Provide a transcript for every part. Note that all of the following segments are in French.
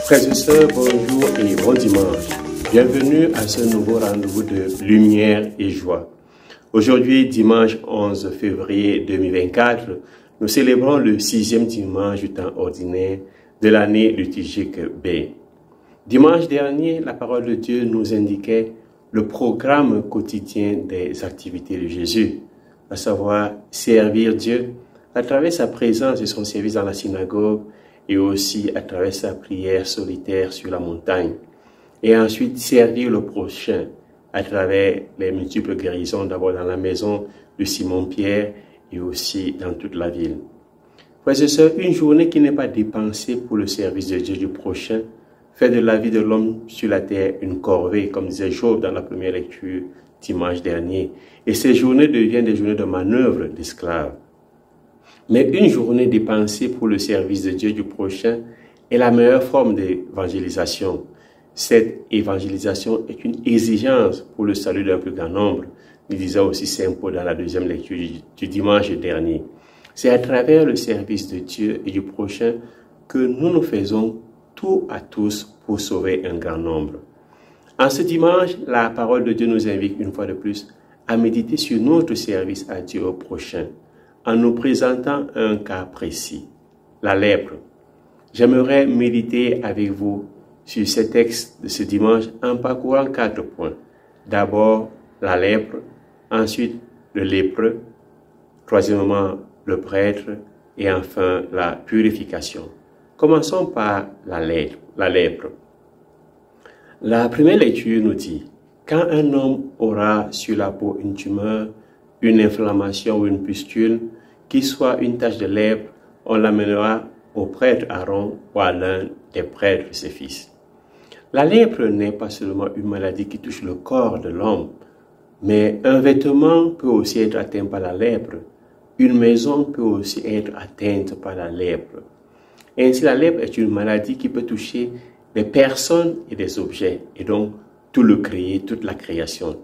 Frères et sœurs, bonjour et bon dimanche. Bienvenue à ce nouveau rendez-vous de lumière et joie. Aujourd'hui, dimanche 11 février 2024, nous célébrons le 6e dimanche du temps ordinaire de l'année liturgique B. Dimanche dernier, la parole de Dieu nous indiquait le programme quotidien des activités de Jésus, à savoir servir Dieu à travers sa présence et son service dans la synagogue et aussi à travers sa prière solitaire sur la montagne. Et ensuite servir le prochain à travers les multiples guérisons, d'abord dans la maison de Simon-Pierre et aussi dans toute la ville. Frères et sœurs, une journée qui n'est pas dépensée pour le service de Dieu du prochain fait de la vie de l'homme sur la terre une corvée, comme disait Job dans la première lecture dimanche dernier. Et ces journées deviennent des journées de manœuvre d'esclaves. Mais une journée dépensée pour le service de Dieu du prochain est la meilleure forme d'évangélisation. Cette évangélisation est une exigence pour le salut d'un plus grand nombre, nous disait aussi Saint Paul dans la deuxième lecture du dimanche dernier. C'est à travers le service de Dieu et du prochain que nous faisons tout à tous pour sauver un grand nombre. En ce dimanche, la parole de Dieu nous invite une fois de plus à méditer sur notre service à Dieu au prochain, en nous présentant un cas précis, la lèpre. J'aimerais méditer avec vous sur ces textes de ce dimanche en parcourant 4 points. D'abord, la lèpre, ensuite le lépreux, troisièmement, le prêtre et enfin la purification. Commençons par la lèpre. La première lecture nous dit, quand un homme aura sur la peau une tumeur, une inflammation ou une pustule, qui soit une tache de lèpre, on l'amènera au prêtre Aaron ou à l'un des prêtres de ses fils. La lèpre n'est pas seulement une maladie qui touche le corps de l'homme, mais un vêtement peut aussi être atteint par la lèpre. Une maison peut aussi être atteinte par la lèpre. Ainsi, la lèpre est une maladie qui peut toucher des personnes et des objets, et donc tout le créé, toute la création.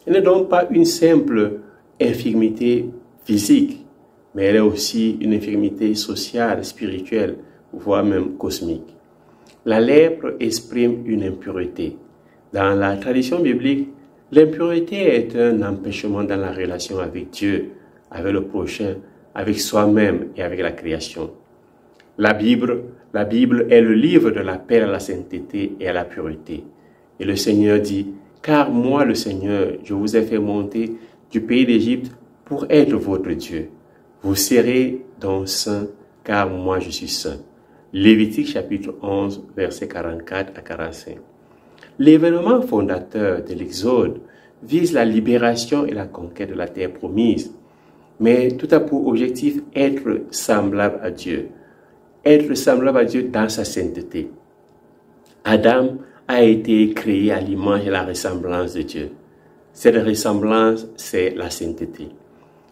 Elle n'est donc pas une simple infirmité physique, mais elle est aussi une infirmité sociale, spirituelle, voire même cosmique. La lèpre exprime une impureté. Dans la tradition biblique, l'impureté est un empêchement dans la relation avec Dieu, avec le prochain, avec soi-même et avec la création. La Bible est le livre de l'appel à la sainteté et à la pureté. Et le Seigneur dit, « Car moi, le Seigneur, je vous ai fait monter du pays d'Égypte pour être votre Dieu. Vous serez donc saints, car moi je suis saint. » Lévitique chapitre 11, versets 44 à 45. L'événement fondateur de l'Exode vise la libération et la conquête de la terre promise, mais tout a pour objectif être semblable à Dieu. Être semblable à Dieu dans sa sainteté. Adam a été créé à l'image et la ressemblance de Dieu. Cette ressemblance, c'est la sainteté.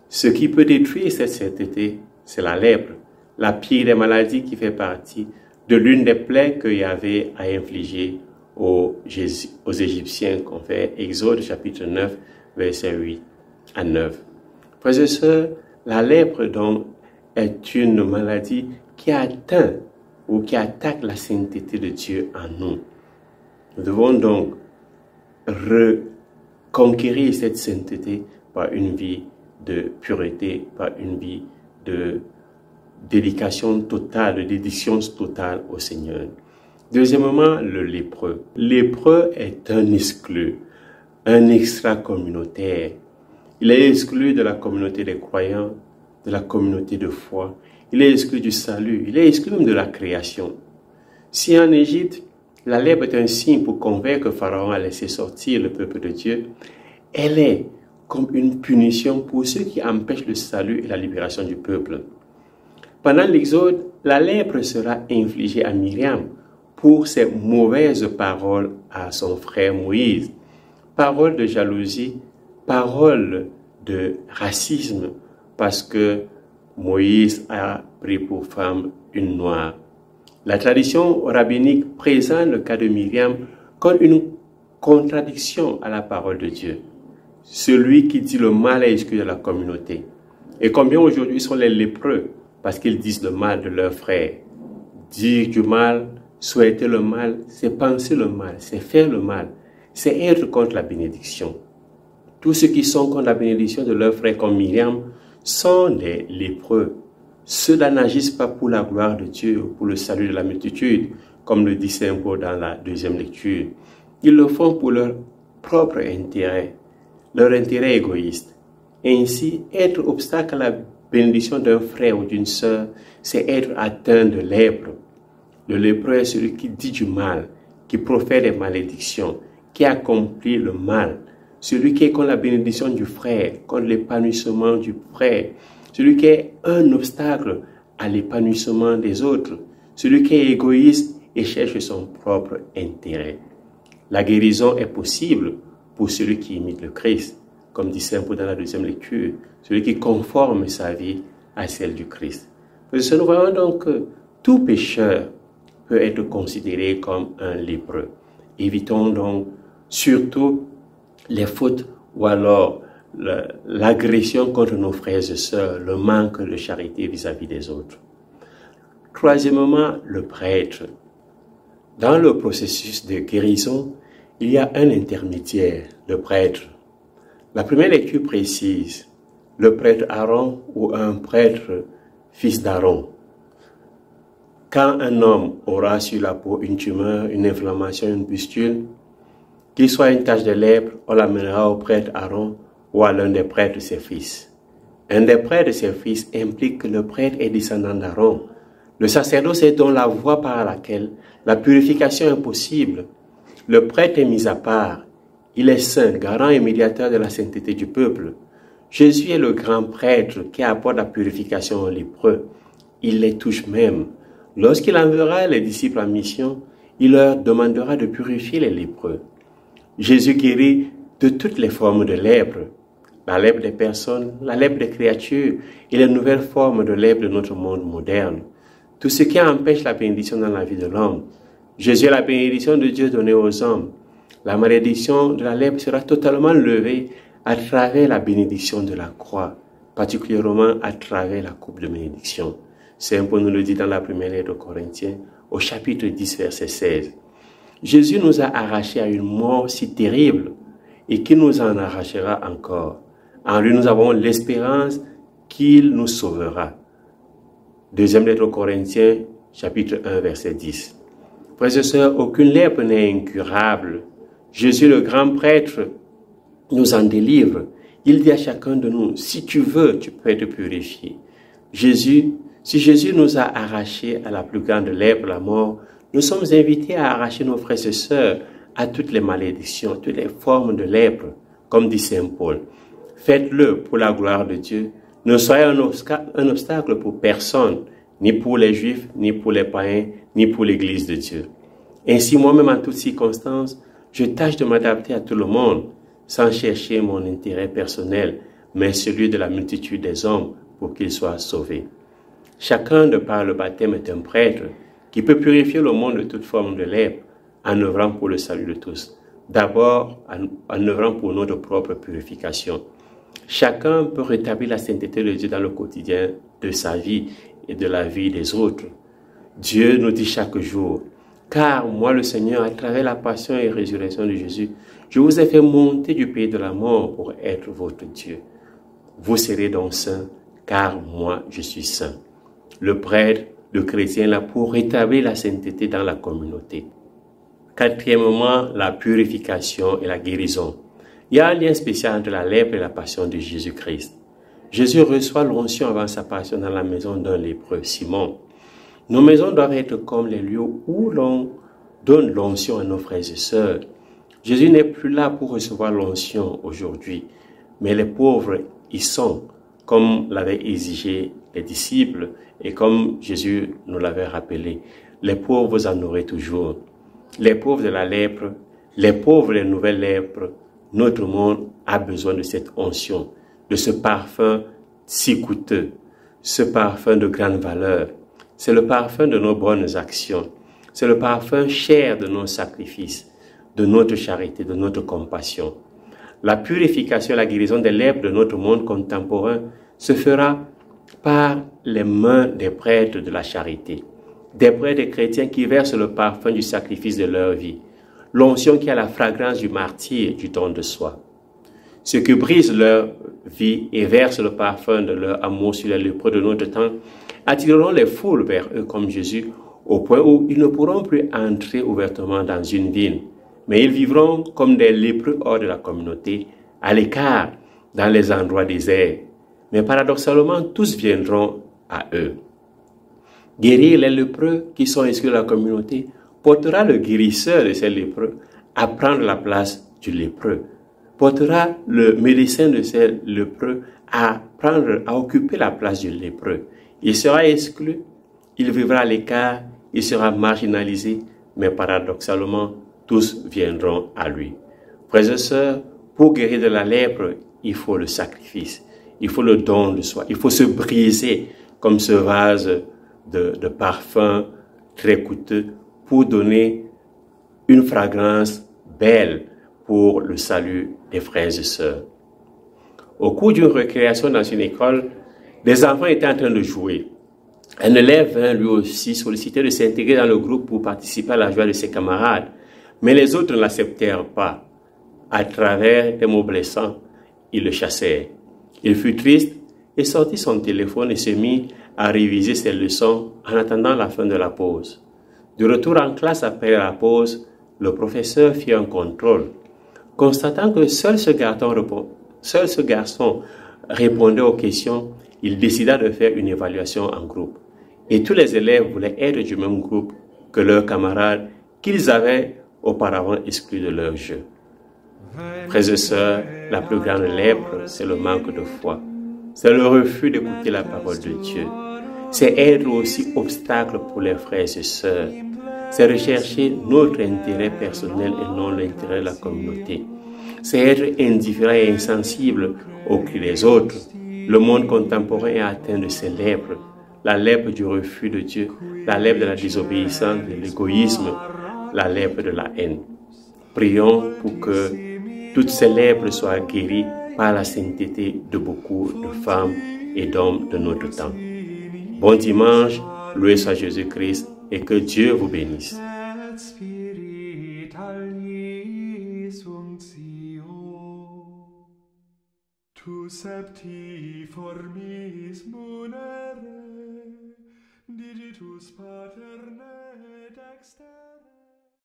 Ce qui peut détruire cette sainteté, c'est la lèpre, la pire des maladies qui fait partie de l'une des plaies que Yahvé a infligées aux Égyptiens, qu'on fait Exode chapitre 9, versets 8 à 9. Frères et sœurs, la lèpre donc est une maladie qui atteint ou qui attaque la sainteté de Dieu en nous. Nous devons donc reconquérir cette sainteté par une vie de pureté, par une vie de dédication totale, de dédication totale au Seigneur. Deuxièmement, le lépreux. Lépreux est un exclu, un extra-communautaire. Il est exclu de la communauté des croyants, de la communauté de foi. Il est exclu du salut, il est exclu même de la création. Si en Égypte, la lèpre est un signe pour convaincre Pharaon à laisser sortir le peuple de Dieu, elle est comme une punition pour ceux qui empêchent le salut et la libération du peuple. Pendant l'Exode, la lèpre sera infligée à Myriam pour ses mauvaises paroles à son frère Moïse. Paroles de jalousie, paroles de racisme, parce que Moïse a pris pour femme une noire. La tradition rabbinique présente le cas de Myriam comme une contradiction à la parole de Dieu. Celui qui dit le mal est exclu de la communauté. Et combien aujourd'hui sont les lépreux parce qu'ils disent le mal de leurs frères. Dire du mal Souhaiter le mal, c'est penser le mal, c'est faire le mal, c'est être contre la bénédiction. Tous ceux qui sont contre la bénédiction de leurs frères comme Myriam sont des lépreux. Ceux-là n'agissent pas pour la gloire de Dieu ou pour le salut de la multitude, comme le dit Saint Paul dans la deuxième lecture. Ils le font pour leur propre intérêt, leur intérêt égoïste. Ainsi, être obstacle à la bénédiction d'un frère ou d'une sœur, c'est être atteint de lèpre. Le lépreux est celui qui dit du mal, qui profère des malédictions, qui accomplit le mal. Celui qui est contre la bénédiction du frère, contre l'épanouissement du frère. Celui qui est un obstacle à l'épanouissement des autres. Celui qui est égoïste et cherche son propre intérêt. La guérison est possible pour celui qui imite le Christ, comme dit Saint Paul dans la deuxième lecture, celui qui conforme sa vie à celle du Christ. Nous voyons donc que tout pécheur peut être considéré comme un lépreux. Évitons donc surtout les fautes ou alors l'agression contre nos frères et sœurs, le manque de charité vis-à-vis des autres. Troisièmement, le prêtre. Dans le processus de guérison, il y a un intermédiaire, le prêtre. La première lecture précise le prêtre Aaron ou un prêtre fils d'Aaron. Quand un homme aura sur la peau une tumeur, une inflammation, une pustule, qu'il soit une tache de lèpre, on l'amènera au prêtre Aaron ou à l'un des prêtres de ses fils. Un des prêtres de ses fils implique que le prêtre est descendant d'Aaron. Le sacerdoce est donc la voie par laquelle la purification est possible. Le prêtre est mis à part. Il est saint, garant et médiateur de la sainteté du peuple. Jésus est le grand prêtre qui apporte la purification aux lépreux. Il les touche même. Lorsqu'il enverra les disciples en mission, il leur demandera de purifier les lépreux. Jésus guérit de toutes les formes de lèpre. La lèpre des personnes, la lèpre des créatures et les nouvelles formes de lèpre de notre monde moderne. Tout ce qui empêche la bénédiction dans la vie de l'homme. Jésus est la bénédiction de Dieu donnée aux hommes. La malédiction de la lèpre sera totalement levée à travers la bénédiction de la croix, particulièrement à travers la coupe de bénédiction. Saint Paul nous le dit dans la première lettre aux Corinthiens, au chapitre 10, verset 16. Jésus nous a arrachés à une mort si terrible et qui nous en arrachera encore. En lui, nous avons l'espérance qu'il nous sauvera. Deuxième lettre aux Corinthiens, chapitre 1, verset 10. Frères et sœurs, aucune lèpre n'est incurable. Jésus, le grand prêtre, nous en délivre. Il dit à chacun de nous, si tu veux, tu peux être purifié. Si Jésus nous a arrachés à la plus grande lèpre, la mort, nous sommes invités à arracher nos frères et sœurs à toutes les malédictions, toutes les formes de lèpre, comme dit Saint Paul. Faites-le pour la gloire de Dieu. Ne soyez un obstacle pour personne, ni pour les Juifs, ni pour les païens, ni pour l'Église de Dieu. Ainsi, moi-même, en toutes circonstances, je tâche de m'adapter à tout le monde, sans chercher mon intérêt personnel, mais celui de la multitude des hommes pour qu'ils soient sauvés. Chacun, de par le baptême, est un prêtre qui peut purifier le monde de toute forme de lèpre en œuvrant pour le salut de tous. D'abord, en œuvrant pour notre propre purification. Chacun peut rétablir la sainteté de Dieu dans le quotidien de sa vie et de la vie des autres. Dieu nous dit chaque jour, « Car moi, le Seigneur, à travers la passion et résurrection de Jésus, je vous ai fait monter du pays de la mort pour être votre Dieu. Vous serez donc saints, car moi, je suis saint. » Le prêtre, le chrétien est là pour rétablir la sainteté dans la communauté. Quatrièmement, la purification et la guérison. Il y a un lien spécial entre la lèpre et la passion de Jésus-Christ. Jésus reçoit l'onction avant sa passion dans la maison d'un lépreux, Simon. Nos maisons doivent être comme les lieux où l'on donne l'onction à nos frères et sœurs. Jésus n'est plus là pour recevoir l'onction aujourd'hui, mais les pauvres y sont, comme l'avaient exigé les disciples et comme Jésus nous l'avait rappelé. Les pauvres, vous en aurez toujours. Les pauvres de la lèpre, les pauvres des nouvelles lèpres, notre monde a besoin de cette onction, de ce parfum si coûteux, ce parfum de grande valeur. C'est le parfum de nos bonnes actions. C'est le parfum cher de nos sacrifices, de notre charité, de notre compassion. La purification et la guérison des lèpres de notre monde contemporain se fera par les mains des prêtres de la charité. des prêtres et chrétiens qui versent le parfum du sacrifice de leur vie, l'onction qui a la fragrance du martyre, du don de soi. Ceux qui brisent leur vie et versent le parfum de leur amour sur les lépreux de notre temps attireront les foules vers eux comme Jésus, au point où ils ne pourront plus entrer ouvertement dans une ville, mais ils vivront comme des lépreux hors de la communauté, à l'écart, dans les endroits déserts. Mais paradoxalement, tous viendront à eux. Guérir les lépreux qui sont exclus de la communauté portera le guérisseur de ces lépreux à prendre la place du lépreux, portera le médecin de ces lépreux à occuper la place du lépreux. Il sera exclu, il vivra à l'écart, il sera marginalisé, mais paradoxalement, tous viendront à lui. Frères et sœurs, pour guérir de la lèpre, il faut le sacrifice, il faut le don de soi, il faut se briser comme ce vase de parfum très coûteux pour donner une fragrance belle pour le salut des frères et sœurs. Au cours d'une récréation dans une école, des enfants étaient en train de jouer. Un élève vint lui aussi solliciter de s'intégrer dans le groupe pour participer à la joie de ses camarades, mais les autres ne l'acceptèrent pas. À travers des mots blessants, ils le chassèrent. Il fut triste et sortit son téléphone et se mit à réviser ses leçons en attendant la fin de la pause. De retour en classe après la pause, le professeur fit un contrôle. Constatant que seul ce garçon répondait aux questions, il décida de faire une évaluation en groupe. Et tous les élèves voulaient être du même groupe que leurs camarades qu'ils avaient auparavant exclus de leur jeu. Frères et sœurs, la plus grande lèpre, c'est le manque de foi. C'est le refus d'écouter la parole de Dieu. C'est être aussi obstacle pour les frères et sœurs. C'est rechercher notre intérêt personnel et non l'intérêt de la communauté. C'est être indifférent et insensible aux cris des autres. Le monde contemporain est atteint de ces lèpres. La lèpre du refus de Dieu, la lèpre de la désobéissance, de l'égoïsme, la lèpre de la haine. Prions pour que toutes ces lèpres soient guéries par la sainteté de beaucoup de femmes et d'hommes de notre temps. Bon dimanche, loué soit Jésus-Christ et que Dieu vous bénisse. Tu septi formis munere, digitus paterne dextere.